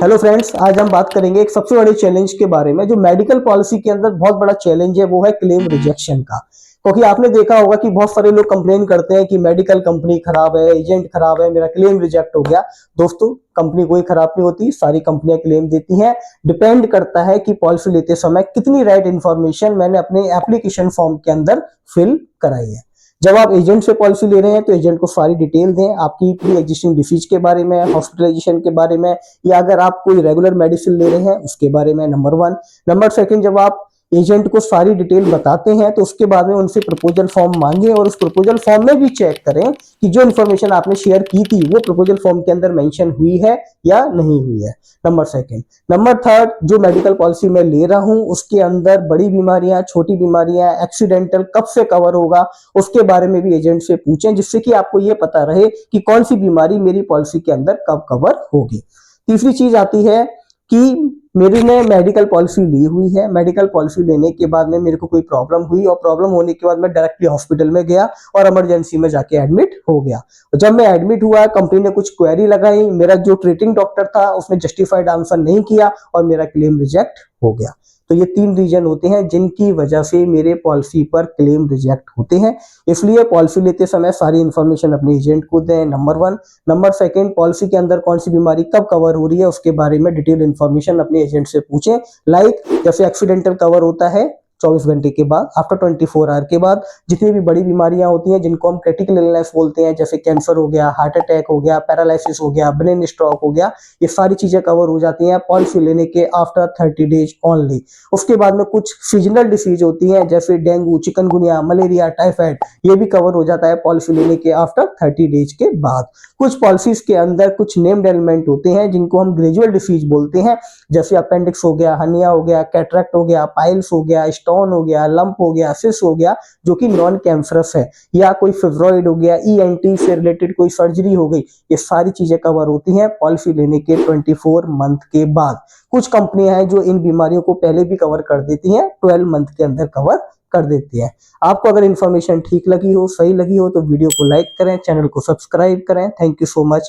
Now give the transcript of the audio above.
Hello friends, आज हम बात करेंगे एक सबसे बड़े चैलेंज के बारे में। जो मेडिकल पॉलिसी के अंदर बहुत बड़ा चैलेंज है वो है क्लेम रिजेक्शन का। क्योंकि आपने देखा होगा कि बहुत सारे लोग कंप्लेन करते हैं कि मेडिकल कंपनी खराब है, एजेंट खराब है, मेरा क्लेम रिजेक्ट हो गया। दोस्तों, कंपनी कोई खराब नहीं होती, सारी कंपनियां क्लेम देती हैं। डिपेंड करता है कि पॉलिसी लेते समय कितनी राइट इंफॉर्मेशन मैंने अपने एप्लीकेशन फॉर्म के अंदर फिल कराई है। जब आप एजेंट से पॉलिसी ले रहे हैं तो एजेंट को सारी डिटेल दें, आपकी प्री एग्जिस्टिंग डिसीज के बारे में, हॉस्पिटलाइजेशन के बारे में, या अगर आप कोई रेगुलर मेडिसिन ले रहे हैं उसके बारे में, नंबर वन। नंबर सेकंड, जब आप एजेंट को सारी डिटेल बताते हैं तो उसके बाद में उनसे प्रपोजल फॉर्म मांगे और उस प्रपोजल फॉर्म में भी चेक करें कि जो इन्फॉर्मेशन आपने शेयर की थी वो प्रपोजल फॉर्म के अंदर मेंशन हुई है या नहीं हुई है। Number second. नंबर थर्ड, जो मेडिकल पॉलिसी मैं ले रहा हूं उसके अंदर बड़ी बीमारियां, छोटी बीमारियां, एक्सीडेंटल कब से कवर होगा उसके बारे में भी एजेंट से पूछें, जिससे कि आपको ये पता रहे कि कौन सी बीमारी मेरी पॉलिसी के अंदर कब कवर होगी। तीसरी चीज आती है कि मेरी ने मेडिकल पॉलिसी ली हुई है, मेडिकल पॉलिसी लेने के बाद में मेरे को कोई प्रॉब्लम हुई और प्रॉब्लम होने के बाद मैं डायरेक्टली हॉस्पिटल में गया और इमरजेंसी में जाके एडमिट हो गया। जब मैं एडमिट हुआ, कंपनी ने कुछ क्वेरी लगाई, मेरा जो ट्रीटिंग डॉक्टर था उसने जस्टिफाइड आंसर नहीं किया और मेरा क्लेम रिजेक्ट हो गया। तो ये 3 रीजन होते हैं जिनकी वजह से मेरे पॉलिसी पर क्लेम रिजेक्ट होते हैं। इसलिए पॉलिसी लेते समय सारी इंफॉर्मेशन अपने एजेंट को दें, number one. Number second, policy के अंदर कौन सी बीमारी कब कवर हो रही है उसके बारे में डिटेल इंफॉर्मेशन अपने एजेंट से पूछें। जैसे एक्सीडेंटल कवर होता है 24 घंटे के बाद, आफ्टर 24 आवर के बाद। जितनी भी बड़ी बीमारियां होती हैं जिनको हम क्रिटिकल इलनेस बोलते हैं, जैसे कैंसर हो गया, हार्ट अटैक हो गया, पैरालिसिस हो गया, ब्रेन स्ट्रोक हो गया, ये सारी चीजें कवर हो जाती हैं पॉलिसी लेने के आफ्टर 30 डेज ओनली। उसके बाद में कुछ सीजनल डिसीज होती हैं जैसे डेंगू, चिकनगुनिया, मलेरिया, टाइफाइड, ये भी कवर हो जाता है पॉलिसी लेने के आफ्टर 30 डेज के बाद। कुछ पॉलिसीज के अंदर कुछ नेम्ड एलिमेंट होते हैं जिनको हम ग्रेजुअल डिसीज बोलते हैं, जैसे अपेंडिक्स हो गया, हर्निया हो गया, कैटरेक्ट हो गया, पाइल्स हो गया, स्टोन हो गया, लंप हो गया, सिस हो गया, जो कि नॉन कैंसरस है, या कोई फिब्रॉइड हो गया, ईएनटी से रिलेटेड कोई सर्जरी हो गई। ये सारी चीजें कवर होती हैं पॉलिसी लेने के 24 मंथ के बाद। कुछ कंपनियां हैं जो इन बीमारियों को पहले भी कवर कर देती हैं, 12 मंथ के अंदर कवर कर देती है। आपको अगर इन्फॉर्मेशन ठीक लगी हो, सही लगी हो, तो वीडियो को लाइक करें, चैनल को सब्सक्राइब करें। Thank you so much.